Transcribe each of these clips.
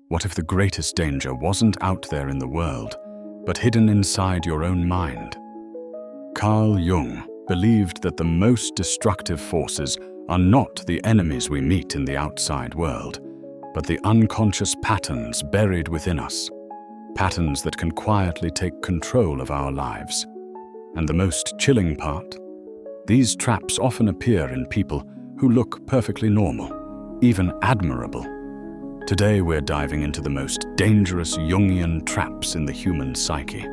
What if the greatest danger wasn't out there in the world, but hidden inside your own mind? Carl Jung believed that the most destructive forces are not the enemies we meet in the outside world, but the unconscious patterns buried within us, patterns that can quietly take control of our lives. And the most chilling part? These traps often appear in people who look perfectly normal, even admirable. Today we're diving into the most dangerous Jungian traps in the human psyche,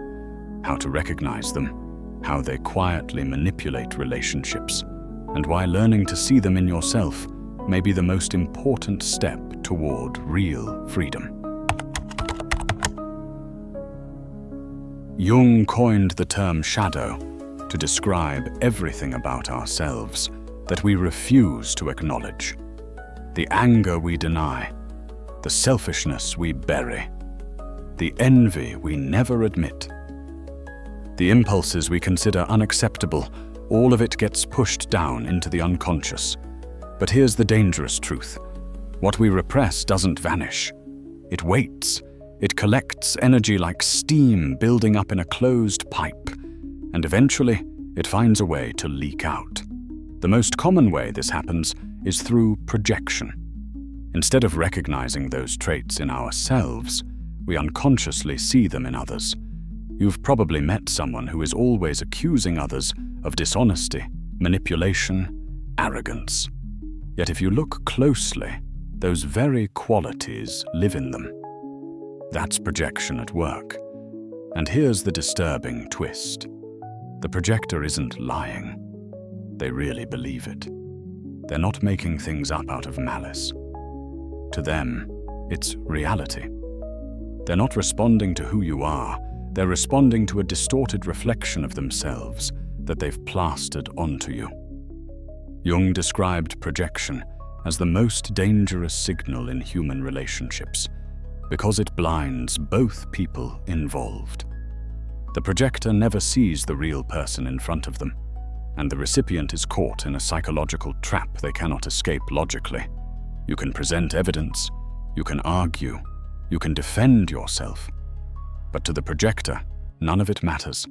how to recognize them, how they quietly manipulate relationships, and why learning to see them in yourself may be the most important step toward real freedom. Jung coined the term shadow to describe everything about ourselves that we refuse to acknowledge. The anger we deny, the selfishness we bury, the envy we never admit, the impulses we consider unacceptable. All of it gets pushed down into the unconscious. But here's the dangerous truth. What we repress doesn't vanish. It waits. It collects energy like steam building up in a closed pipe, and eventually it finds a way to leak out. The most common way this happens is through projection. Instead of recognizing those traits in ourselves, we unconsciously see them in others. You've probably met someone who is always accusing others of dishonesty, manipulation, arrogance. Yet if you look closely, those very qualities live in them. That's projection at work. And here's the disturbing twist. The projector isn't lying. They really believe it. They're not making things up out of malice. To them, it's reality. They're not responding to who you are. They're responding to a distorted reflection of themselves that they've plastered onto you. Jung described projection as the most dangerous signal in human relationships because it blinds both people involved. The projector never sees the real person in front of them, and the recipient is caught in a psychological trap they cannot escape logically. You can present evidence, you can argue, you can defend yourself, but to the projector, none of it matters.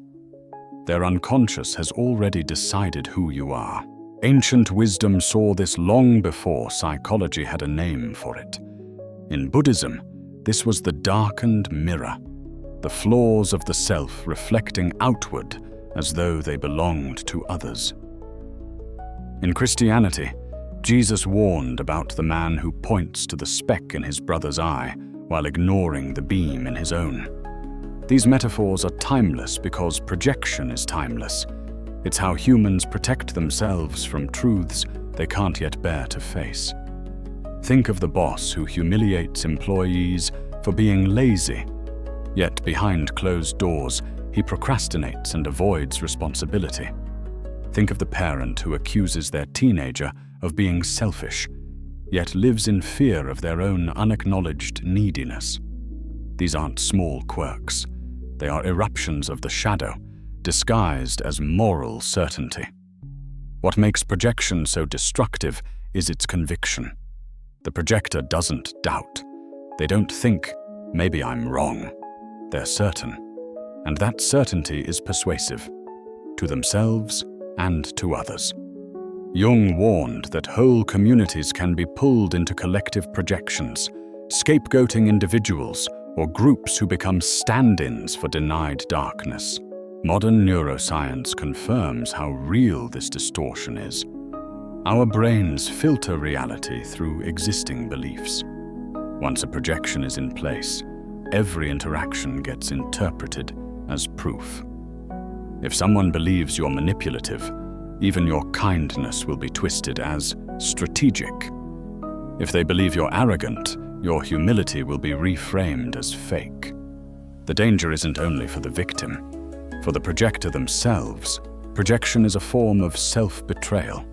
Their unconscious has already decided who you are. Ancient wisdom saw this long before psychology had a name for it. In Buddhism, this was the darkened mirror, the flaws of the self reflecting outward as though they belonged to others. In Christianity, Jesus warned about the man who points to the speck in his brother's eye while ignoring the beam in his own. These metaphors are timeless because projection is timeless. It's how humans protect themselves from truths they can't yet bear to face. Think of the boss who humiliates employees for being lazy, yet behind closed doors, he procrastinates and avoids responsibility. Think of the parent who accuses their teenager of being selfish, yet lives in fear of their own unacknowledged neediness. These aren't small quirks. They are eruptions of the shadow, disguised as moral certainty. What makes projection so destructive is its conviction. The projector doesn't doubt. They don't think, maybe I'm wrong. They're certain. And that certainty is persuasive, to themselves and to others. Jung warned that whole communities can be pulled into collective projections, scapegoating individuals or groups who become stand-ins for denied darkness. Modern neuroscience confirms how real this distortion is. Our brains filter reality through existing beliefs. Once a projection is in place, every interaction gets interpreted as proof. If someone believes you're manipulative, even your kindness will be twisted as strategic. If they believe you're arrogant, your humility will be reframed as fake. The danger isn't only for the victim. For the projector themselves, projection is a form of self-betrayal.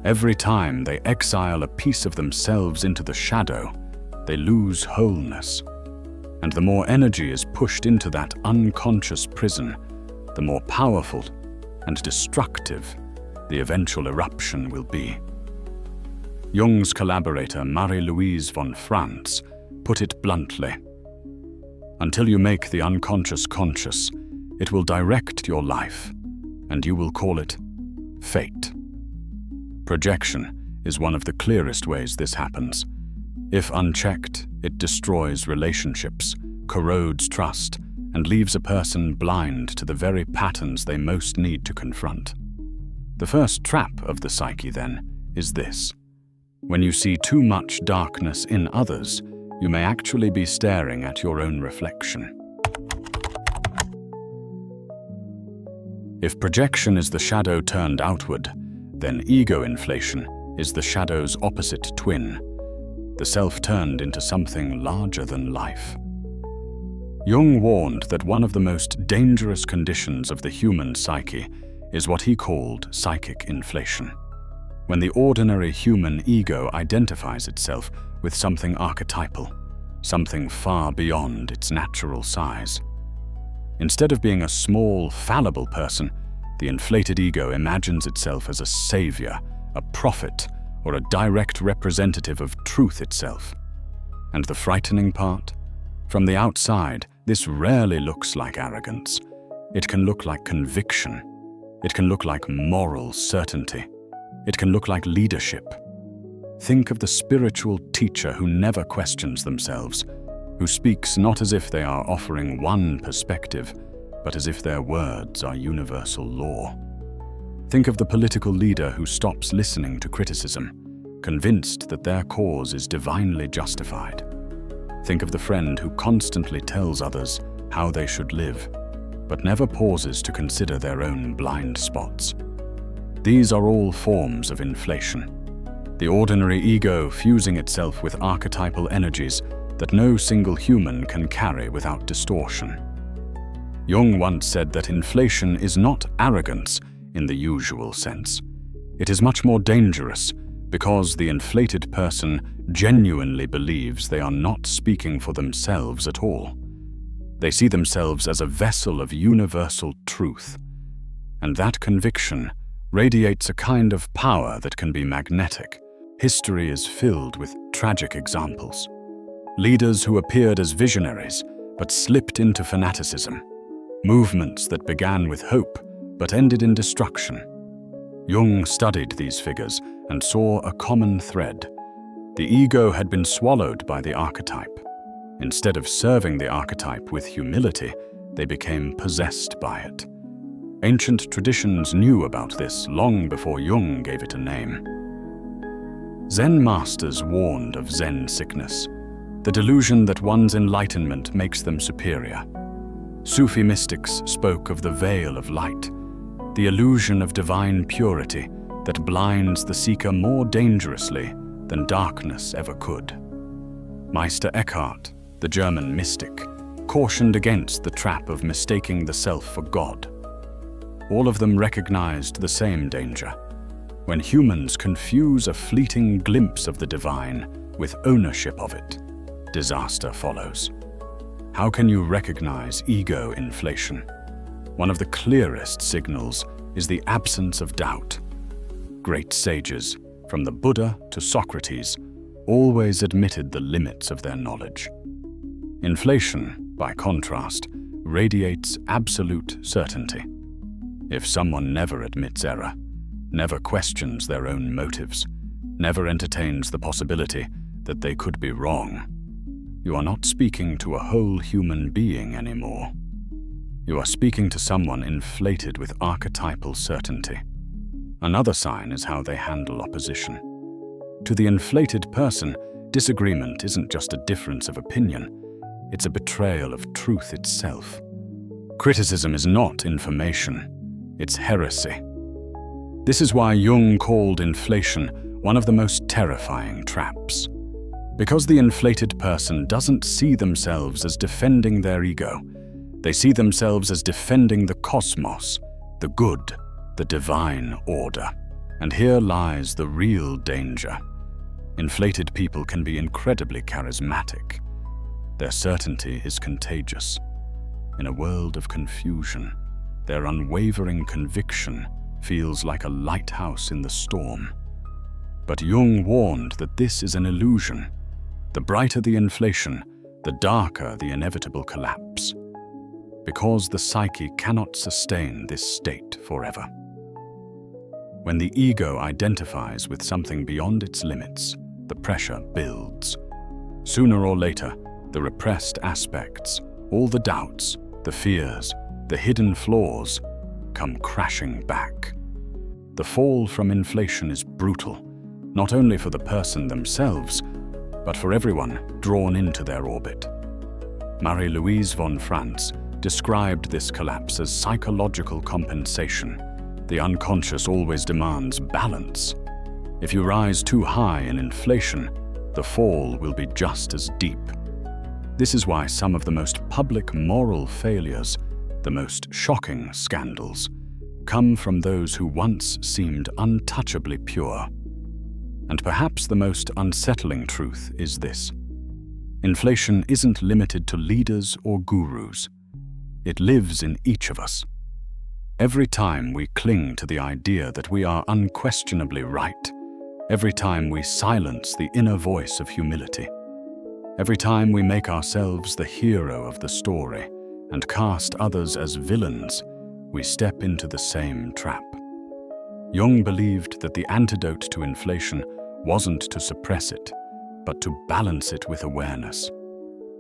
Every time they exile a piece of themselves into the shadow, they lose wholeness. And the more energy is pushed into that unconscious prison, the more powerful and destructive the eventual eruption will be. Jung's collaborator Marie-Louise von Franz put it bluntly. Until you make the unconscious conscious, it will direct your life, and you will call it fate. Projection is one of the clearest ways this happens. If unchecked, it destroys relationships, corrodes trust, and leaves a person blind to the very patterns they most need to confront. The first trap of the psyche, then, is this. When you see too much darkness in others, you may actually be staring at your own reflection. If projection is the shadow turned outward, then ego inflation is the shadow's opposite twin, the self turned into something larger than life. Jung warned that one of the most dangerous conditions of the human psyche is what he called psychic inflation, when the ordinary human ego identifies itself with something archetypal, something far beyond its natural size. Instead of being a small, fallible person, the inflated ego imagines itself as a savior, a prophet, or a direct representative of truth itself. And the frightening part? From the outside, this rarely looks like arrogance. It can look like conviction. It can look like moral certainty. It can look like leadership. Think of the spiritual teacher who never questions themselves, who speaks not as if they are offering one perspective, but as if their words are universal law. Think of the political leader who stops listening to criticism, convinced that their cause is divinely justified. Think of the friend who constantly tells others how they should live, but never pauses to consider their own blind spots. These are all forms of inflation. The ordinary ego fusing itself with archetypal energies that no single human can carry without distortion. Jung once said that inflation is not arrogance in the usual sense. It is much more dangerous because the inflated person genuinely believes they are not speaking for themselves at all. They see themselves as a vessel of universal truth, and that conviction radiates a kind of power that can be magnetic. History is filled with tragic examples. Leaders who appeared as visionaries but slipped into fanaticism. Movements that began with hope but ended in destruction. Jung studied these figures and saw a common thread. The ego had been swallowed by the archetype. Instead of serving the archetype with humility, they became possessed by it. Ancient traditions knew about this long before Jung gave it a name. Zen masters warned of Zen sickness, the delusion that one's enlightenment makes them superior. Sufi mystics spoke of the veil of light, the illusion of divine purity that blinds the seeker more dangerously than darkness ever could. Meister Eckhart, the German mystic, cautioned against the trap of mistaking the self for God. All of them recognized the same danger. When humans confuse a fleeting glimpse of the divine with ownership of it, disaster follows. How can you recognize ego inflation? One of the clearest signals is the absence of doubt. Great sages, from the Buddha to Socrates, always admitted the limits of their knowledge. Inflation, by contrast, radiates absolute certainty. If someone never admits error, never questions their own motives, never entertains the possibility that they could be wrong, you are not speaking to a whole human being anymore. You are speaking to someone inflated with archetypal certainty. Another sign is how they handle opposition. To the inflated person, disagreement isn't just a difference of opinion, it's a betrayal of truth itself. Criticism is not information, it's heresy. This is why Jung called inflation one of the most terrifying traps. Because the inflated person doesn't see themselves as defending their ego, they see themselves as defending the cosmos, the good, the divine order. And here lies the real danger. Inflated people can be incredibly charismatic. Their certainty is contagious. In a world of confusion, their unwavering conviction feels like a lighthouse in the storm. But Jung warned that this is an illusion. The brighter the inflation, the darker the inevitable collapse. Because the psyche cannot sustain this state forever. When the ego identifies with something beyond its limits, the pressure builds. Sooner or later, the repressed aspects, all the doubts, the fears, the hidden flaws, come crashing back. The fall from inflation is brutal, not only for the person themselves, but for everyone drawn into their orbit. Marie-Louise von Franz described this collapse as psychological compensation. The unconscious always demands balance. If you rise too high in inflation, the fall will be just as deep. This is why some of the most public moral failures, the most shocking scandals, come from those who once seemed untouchably pure. And perhaps the most unsettling truth is this: inflation isn't limited to leaders or gurus. It lives in each of us. Every time we cling to the idea that we are unquestionably right, every time we silence the inner voice of humility, every time we make ourselves the hero of the story and cast others as villains, we step into the same trap. Jung believed that the antidote to inflation wasn't to suppress it, but to balance it with awareness.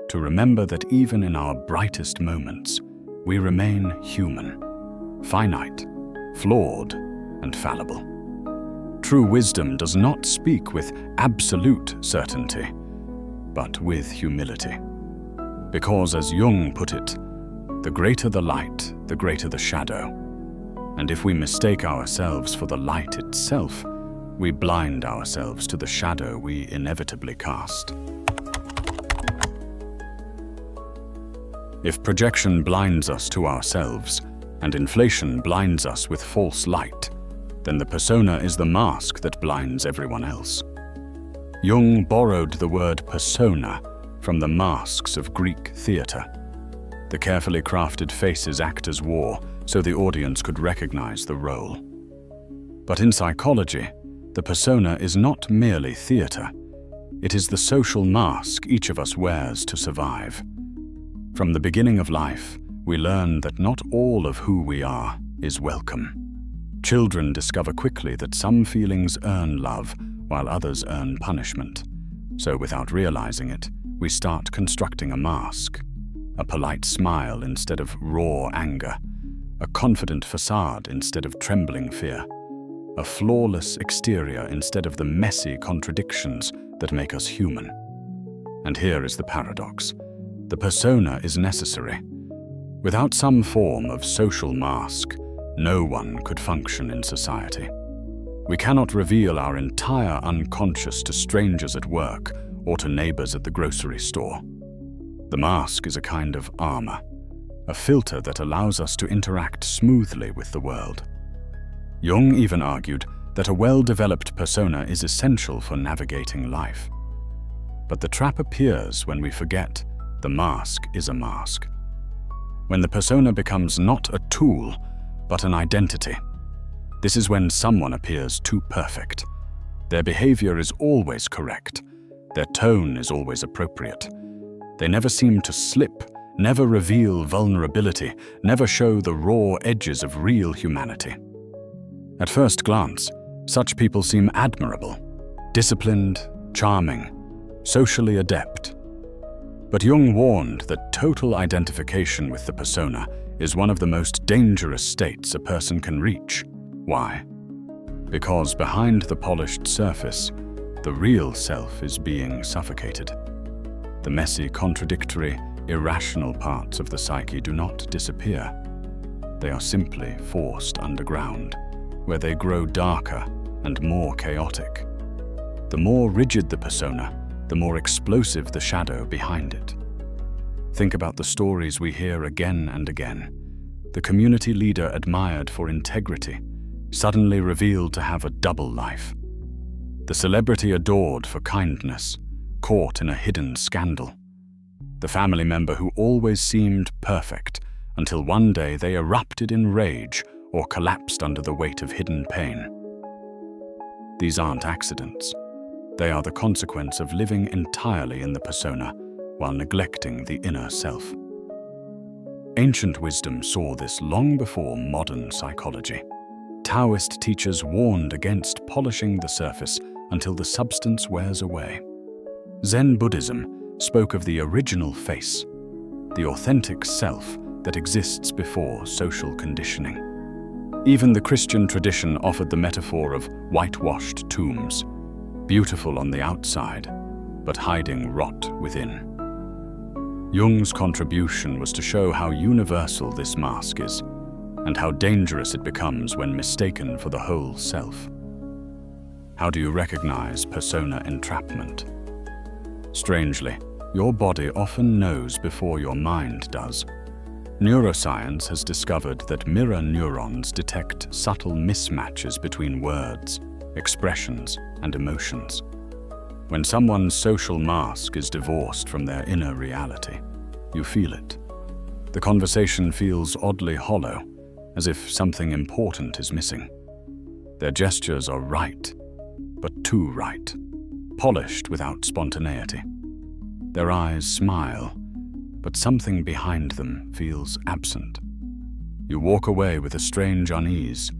To remember that even in our brightest moments, we remain human, finite, flawed, and fallible. True wisdom does not speak with absolute certainty, but with humility. Because, as Jung put it, the greater the light, the greater the shadow. And if we mistake ourselves for the light itself, we blind ourselves to the shadow we inevitably cast. If projection blinds us to ourselves, and inflation blinds us with false light, then the persona is the mask that blinds everyone else. Jung borrowed the word persona from the masks of Greek theatre. The carefully crafted faces actors wore so the audience could recognize the role. But in psychology, the persona is not merely theatre. It is the social mask each of us wears to survive. From the beginning of life, we learn that not all of who we are is welcome. Children discover quickly that some feelings earn love while others earn punishment. So without realizing it, we start constructing a mask. A polite smile instead of raw anger. A confident facade instead of trembling fear. A flawless exterior instead of the messy contradictions that make us human. And here is the paradox. The persona is necessary. Without some form of social mask, no one could function in society. We cannot reveal our entire unconscious to strangers at work or to neighbors at the grocery store. The mask is a kind of armor, a filter that allows us to interact smoothly with the world. Jung even argued that a well-developed persona is essential for navigating life. But the trap appears when we forget the mask is a mask. When the persona becomes not a tool, but an identity. This is when someone appears too perfect. Their behavior is always correct. Their tone is always appropriate. They never seem to slip, never reveal vulnerability, never show the raw edges of real humanity. At first glance, such people seem admirable, disciplined, charming, socially adept. But Jung warned that total identification with the persona is one of the most dangerous states a person can reach. Why? Because behind the polished surface, the real self is being suffocated. The messy, contradictory, irrational parts of the psyche do not disappear. They are simply forced underground, where they grow darker and more chaotic. The more rigid the persona, the more explosive the shadow behind it. Think about the stories we hear again and again. The community leader admired for integrity, suddenly revealed to have a double life. The celebrity adored for kindness, caught in a hidden scandal. The family member who always seemed perfect until one day they erupted in rage or collapsed under the weight of hidden pain. These aren't accidents. They are the consequence of living entirely in the persona while neglecting the inner self. Ancient wisdom saw this long before modern psychology. Taoist teachers warned against polishing the surface until the substance wears away. Zen Buddhism spoke of the original face, the authentic self that exists before social conditioning. Even the Christian tradition offered the metaphor of whitewashed tombs, beautiful on the outside, but hiding rot within. Jung's contribution was to show how universal this mask is, and how dangerous it becomes when mistaken for the whole self. How do you recognize persona entrapment? Strangely, your body often knows before your mind does. Neuroscience has discovered that mirror neurons detect subtle mismatches between words, expressions, and emotions. When someone's social mask is divorced from their inner reality, you feel it. The conversation feels oddly hollow, as if something important is missing. Their gestures are right, but too right, polished without spontaneity. Their eyes smile, but something behind them feels absent. You walk away with a strange unease,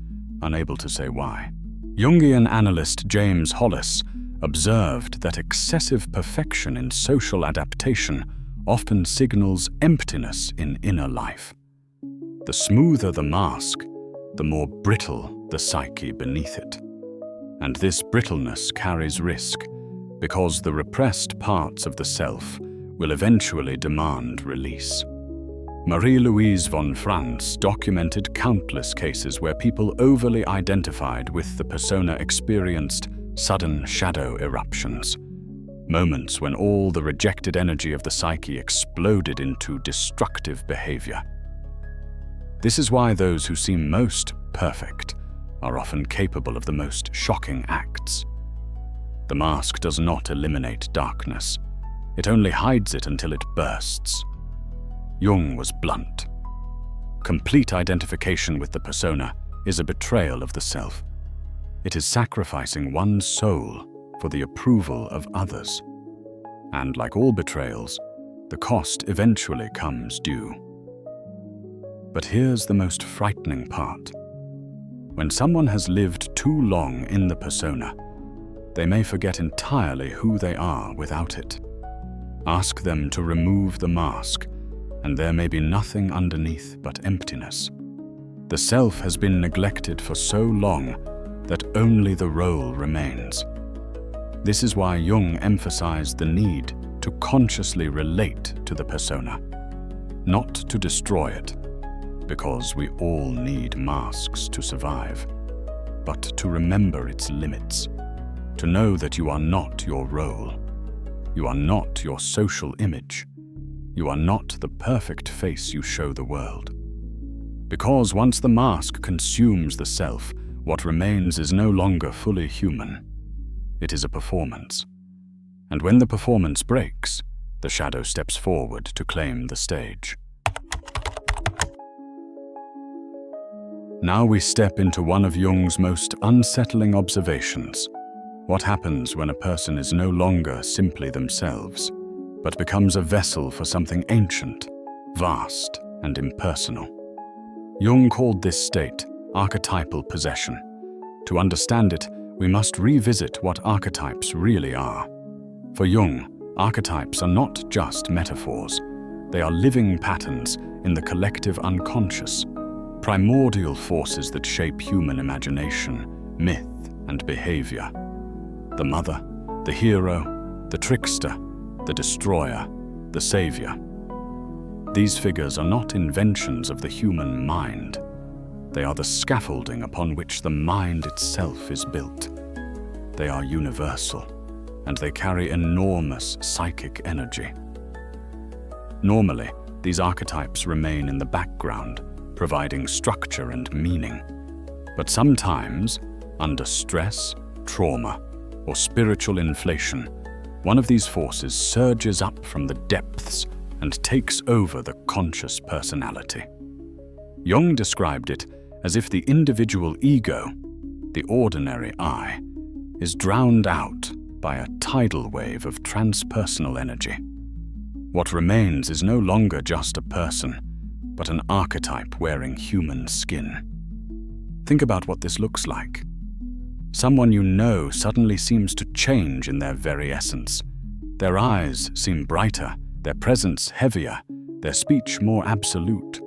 unable to say why. Jungian analyst James Hollis observed that excessive perfection in social adaptation often signals emptiness in inner life. The smoother the mask, the more brittle the psyche beneath it. And this brittleness carries risk, because the repressed parts of the self will eventually demand release. Marie-Louise von Franz documented countless cases where people overly identified with the persona experienced sudden shadow eruptions, moments when all the rejected energy of the psyche exploded into destructive behavior. This is why those who seem most perfect are often capable of the most shocking acts. The mask does not eliminate darkness. It only hides it until it bursts. Jung was blunt. Complete identification with the persona is a betrayal of the self. It is sacrificing one's soul for the approval of others. And like all betrayals, the cost eventually comes due. But here's the most frightening part. When someone has lived too long in the persona, they may forget entirely who they are without it. Ask them to remove the mask, and there may be nothing underneath but emptiness. The self has been neglected for so long that only the role remains. This is why Jung emphasized the need to consciously relate to the persona, not to destroy it, because we all need masks to survive, but to remember its limits, to know that you are not your role. You are not your social image. You are not the perfect face you show the world. Because once the mask consumes the self, what remains is no longer fully human. It is a performance. And when the performance breaks, the shadow steps forward to claim the stage. Now we step into one of Jung's most unsettling observations. What happens when a person is no longer simply themselves, but becomes a vessel for something ancient, vast, and impersonal? Jung called this state archetypal possession. To understand it, we must revisit what archetypes really are. For Jung, archetypes are not just metaphors. They are living patterns in the collective unconscious, primordial forces that shape human imagination, myth, and behavior. The mother, the hero, the trickster, the destroyer, the savior. These figures are not inventions of the human mind. They are the scaffolding upon which the mind itself is built. They are universal, and they carry enormous psychic energy. Normally, these archetypes remain in the background, providing structure and meaning. But sometimes, under stress, trauma, or spiritual inflation, one of these forces surges up from the depths and takes over the conscious personality. Jung described it as if the individual ego, the ordinary I, is drowned out by a tidal wave of transpersonal energy. What remains is no longer just a person, but an archetype wearing human skin. Think about what this looks like. Someone you know suddenly seems to change in their very essence. Their eyes seem brighter, their presence heavier, their speech more absolute.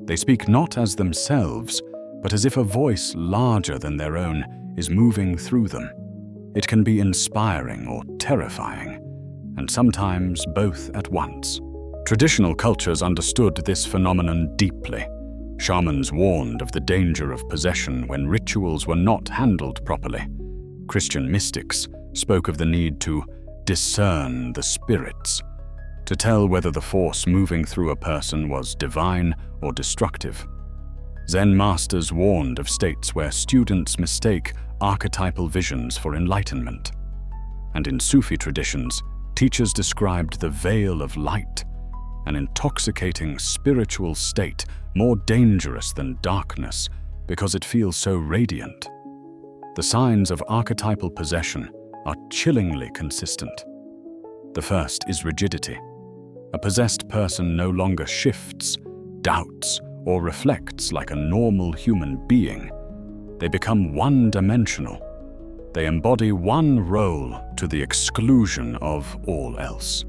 They speak not as themselves, but as if a voice larger than their own is moving through them. It can be inspiring or terrifying, and sometimes both at once. Traditional cultures understood this phenomenon deeply. Shamans warned of the danger of possession when rituals were not handled properly. Christian mystics spoke of the need to discern the spirits, to tell whether the force moving through a person was divine or destructive. Zen masters warned of states where students mistake archetypal visions for enlightenment. And in Sufi traditions, teachers described the veil of light, an intoxicating spiritual state more dangerous than darkness because it feels so radiant. The signs of archetypal possession are chillingly consistent. The first is rigidity. A possessed person no longer shifts, doubts, or reflects like a normal human being. They become one-dimensional. They embody one role to the exclusion of all else.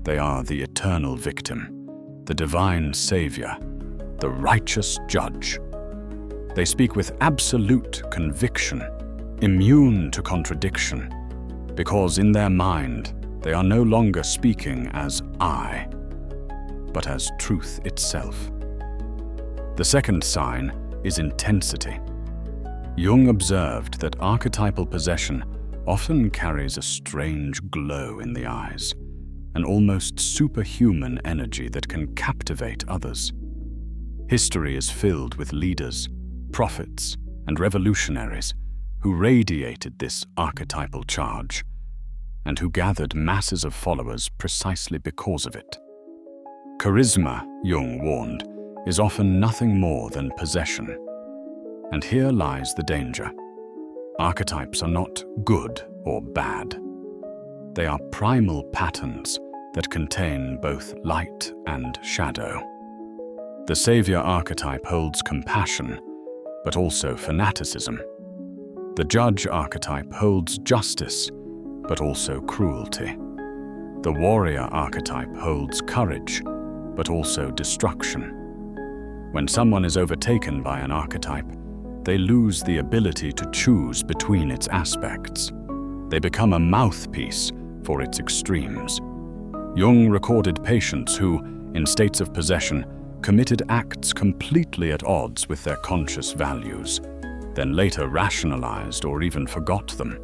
They are the eternal victim, the divine savior, the righteous judge. They speak with absolute conviction, immune to contradiction, because in their mind, they are no longer speaking as I, but as truth itself. The second sign is intensity. Jung observed that archetypal possession often carries a strange glow in the eyes, an almost superhuman energy that can captivate others. History is filled with leaders, prophets, and revolutionaries who radiated this archetypal charge, and who gathered masses of followers precisely because of it. Charisma, Jung warned, is often nothing more than possession. And here lies the danger. Archetypes are not good or bad. They are primal patterns that contain both light and shadow. The savior archetype holds compassion, but also fanaticism. The judge archetype holds justice, but also cruelty. The warrior archetype holds courage, but also destruction. When someone is overtaken by an archetype, they lose the ability to choose between its aspects. They become a mouthpiece for its extremes. Jung recorded patients who, in states of possession, committed acts completely at odds with their conscious values, then later rationalized or even forgot them.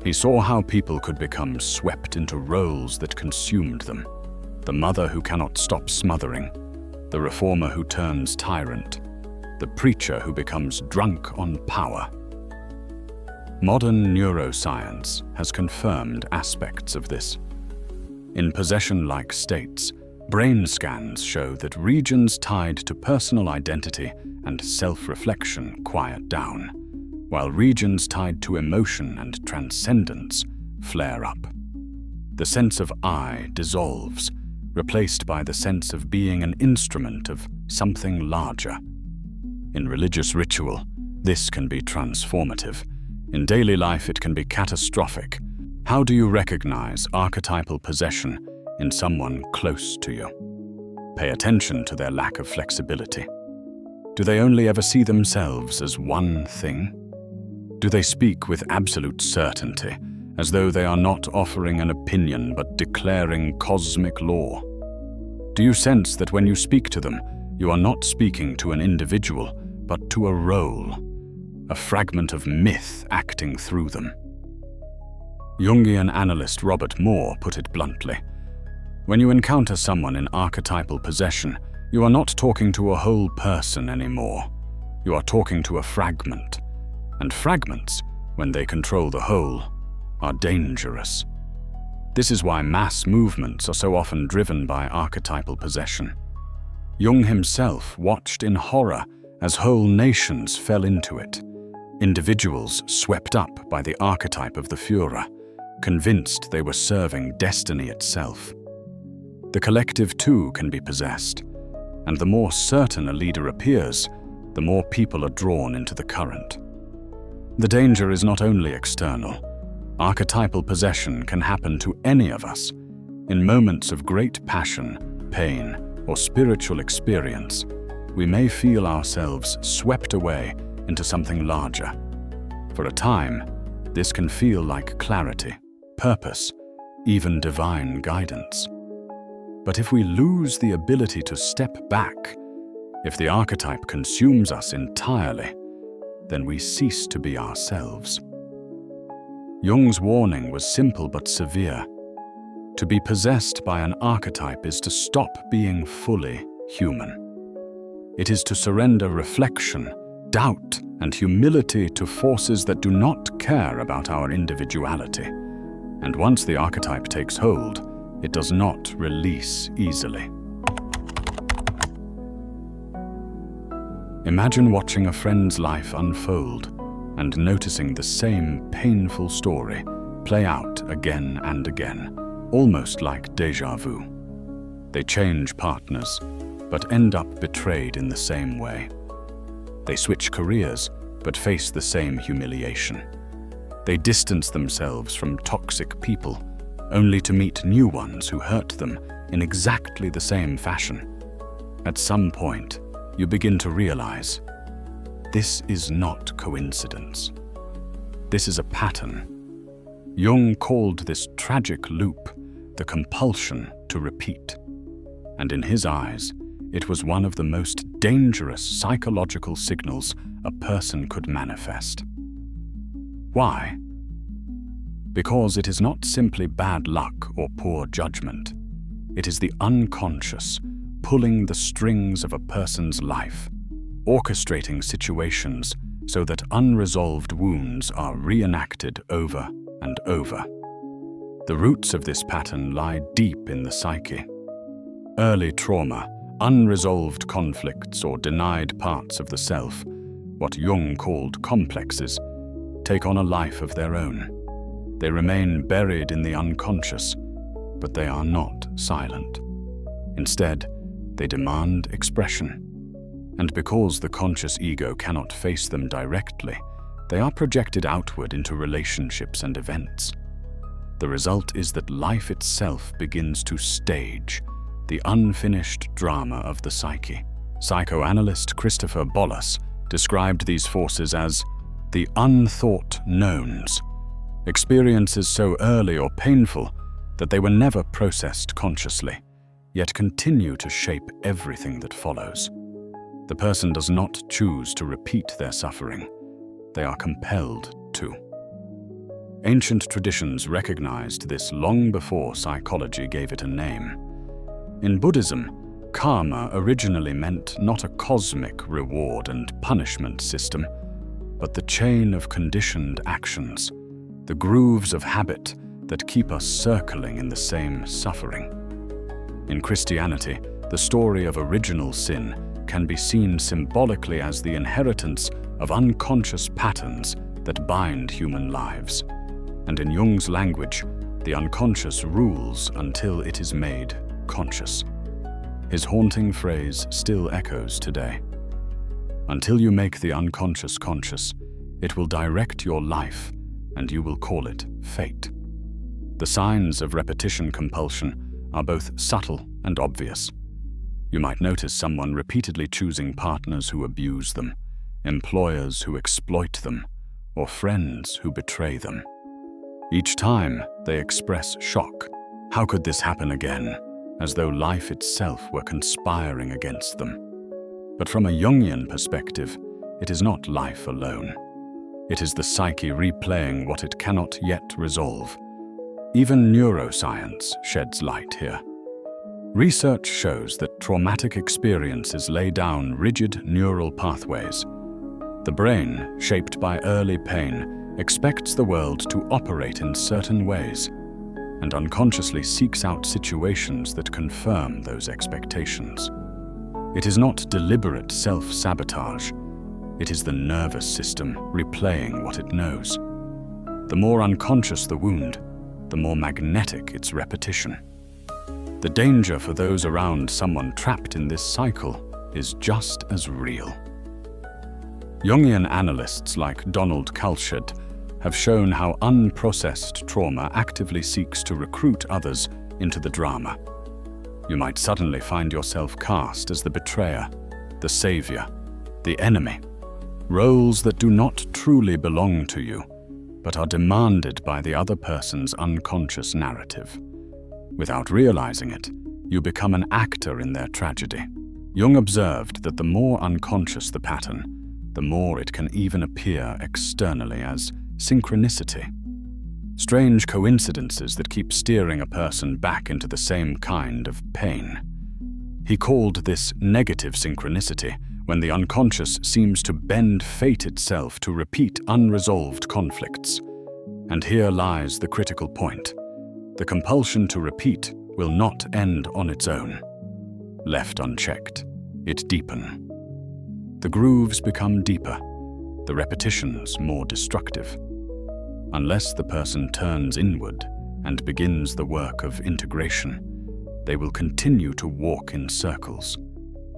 He saw how people could become swept into roles that consumed them. The mother who cannot stop smothering, the reformer who turns tyrant, the preacher who becomes drunk on power. Modern neuroscience has confirmed aspects of this. In possession-like states, brain scans show that regions tied to personal identity and self-reflection quiet down, while regions tied to emotion and transcendence flare up. The sense of I dissolves, replaced by the sense of being an instrument of something larger. In religious ritual, this can be transformative. In daily life, it can be catastrophic. How do you recognize archetypal possession in someone close to you? Pay attention to their lack of flexibility. Do they only ever see themselves as one thing? Do they speak with absolute certainty, as though they are not offering an opinion but declaring cosmic law? Do you sense that when you speak to them, you are not speaking to an individual, but to a role, a fragment of myth acting through them? Jungian analyst Robert Moore put it bluntly. When you encounter someone in archetypal possession, you are not talking to a whole person anymore. You are talking to a fragment. And fragments, when they control the whole, are dangerous. This is why mass movements are so often driven by archetypal possession. Jung himself watched in horror as whole nations fell into it. Individuals swept up by the archetype of the Führer, convinced they were serving destiny itself. The collective too can be possessed, and the more certain a leader appears, the more people are drawn into the current. The danger is not only external. Archetypal possession can happen to any of us. In moments of great passion, pain, or spiritual experience, we may feel ourselves swept away into something larger. For a time, this can feel like clarity, purpose, even divine guidance. But if we lose the ability to step back, if the archetype consumes us entirely, then we cease to be ourselves. Jung's warning was simple but severe. To be possessed by an archetype is to stop being fully human. It is to surrender reflection, doubt, and humility to forces that do not care about our individuality. And once the archetype takes hold, it does not release easily. Imagine watching a friend's life unfold and noticing the same painful story play out again and again, almost like déjà vu. They change partners, but end up betrayed in the same way. They switch careers, but face the same humiliation. They distance themselves from toxic people, only to meet new ones who hurt them in exactly the same fashion. At some point, you begin to realize, this is not coincidence. This is a pattern. Jung called this tragic loop the compulsion to repeat. And in his eyes, it was one of the most dangerous psychological signals a person could manifest. Why? Because it is not simply bad luck or poor judgment. It is the unconscious pulling the strings of a person's life, orchestrating situations so that unresolved wounds are reenacted over and over. The roots of this pattern lie deep in the psyche. Early trauma, unresolved conflicts or denied parts of the self, what Jung called complexes, take on a life of their own. They remain buried in the unconscious, but they are not silent. Instead, they demand expression. And because the conscious ego cannot face them directly, they are projected outward into relationships and events. The result is that life itself begins to stage the unfinished drama of the psyche. Psychoanalyst Christopher Bollas described these forces as the unthought knowns, experiences so early or painful that they were never processed consciously, yet continue to shape everything that follows. The person does not choose to repeat their suffering. They are compelled to. Ancient traditions recognized this long before psychology gave it a name. In Buddhism, karma originally meant not a cosmic reward and punishment system, but the chain of conditioned actions, the grooves of habit that keep us circling in the same suffering. In Christianity, the story of original sin can be seen symbolically as the inheritance of unconscious patterns that bind human lives. And in Jung's language, the unconscious rules until it is made conscious. His haunting phrase still echoes today. Until you make the unconscious conscious, it will direct your life, and you will call it fate. The signs of repetition compulsion are both subtle and obvious. You might notice someone repeatedly choosing partners who abuse them, employers who exploit them, or friends who betray them. Each time, they express shock. How could this happen again? As though life itself were conspiring against them. But from a Jungian perspective, it is not life alone. It is the psyche replaying what it cannot yet resolve. Even neuroscience sheds light here. Research shows that traumatic experiences lay down rigid neural pathways. The brain, shaped by early pain, expects the world to operate in certain ways, and unconsciously seeks out situations that confirm those expectations. It is not deliberate self-sabotage. It is the nervous system replaying what it knows. The more unconscious the wound, the more magnetic its repetition. The danger for those around someone trapped in this cycle is just as real. Jungian analysts like Donald Kalsched have shown how unprocessed trauma actively seeks to recruit others into the drama. You might suddenly find yourself cast as the betrayer, the savior, the enemy, roles that do not truly belong to you, but are demanded by the other person's unconscious narrative. Without realizing it, you become an actor in their tragedy. Jung observed that the more unconscious the pattern, the more it can even appear externally as synchronicity. Strange coincidences that keep steering a person back into the same kind of pain. He called this negative synchronicity, when the unconscious seems to bend fate itself to repeat unresolved conflicts. And here lies the critical point. The compulsion to repeat will not end on its own. Left unchecked, it deepens. The grooves become deeper, the repetitions more destructive. Unless the person turns inward and begins the work of integration, they will continue to walk in circles,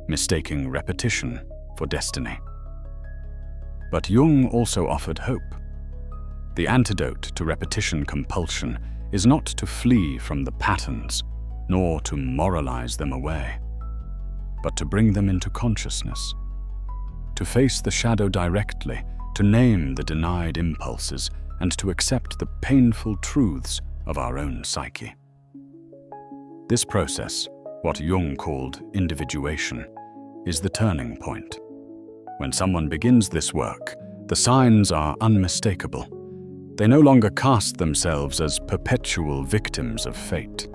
mistaking repetition for destiny. But Jung also offered hope. The antidote to repetition compulsion is not to flee from the patterns, nor to moralize them away, but to bring them into consciousness, to face the shadow directly, to name the denied impulses, and to accept the painful truths of our own psyche. This process, what Jung called individuation, is the turning point. When someone begins this work, the signs are unmistakable. They no longer cast themselves as perpetual victims of fate.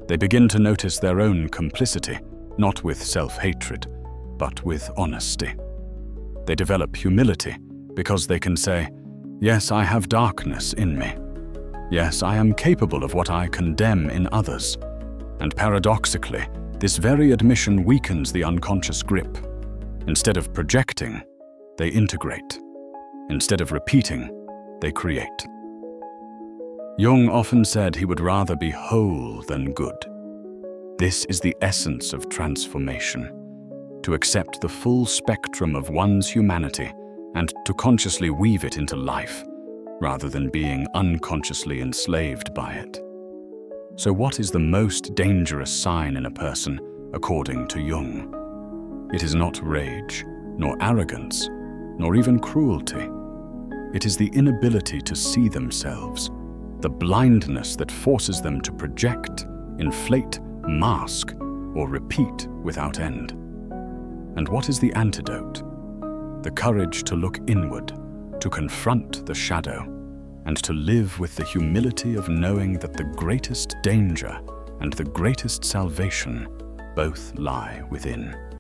They begin to notice their own complicity, not with self-hatred, but with honesty. They develop humility because they can say, "Yes, I have darkness in me. Yes, I am capable of what I condemn in others." And paradoxically, this very admission weakens the unconscious grip. Instead of projecting, they integrate. Instead of repeating, they create. Jung often said he would rather be whole than good. This is the essence of transformation, to accept the full spectrum of one's humanity and to consciously weave it into life, rather than being unconsciously enslaved by it. So what is the most dangerous sign in a person, according to Jung? It is not rage, nor arrogance, nor even cruelty. It is the inability to see themselves, the blindness that forces them to project, inflate, mask, or repeat without end. And what is the antidote? The courage to look inward, to confront the shadow, and to live with the humility of knowing that the greatest danger and the greatest salvation both lie within.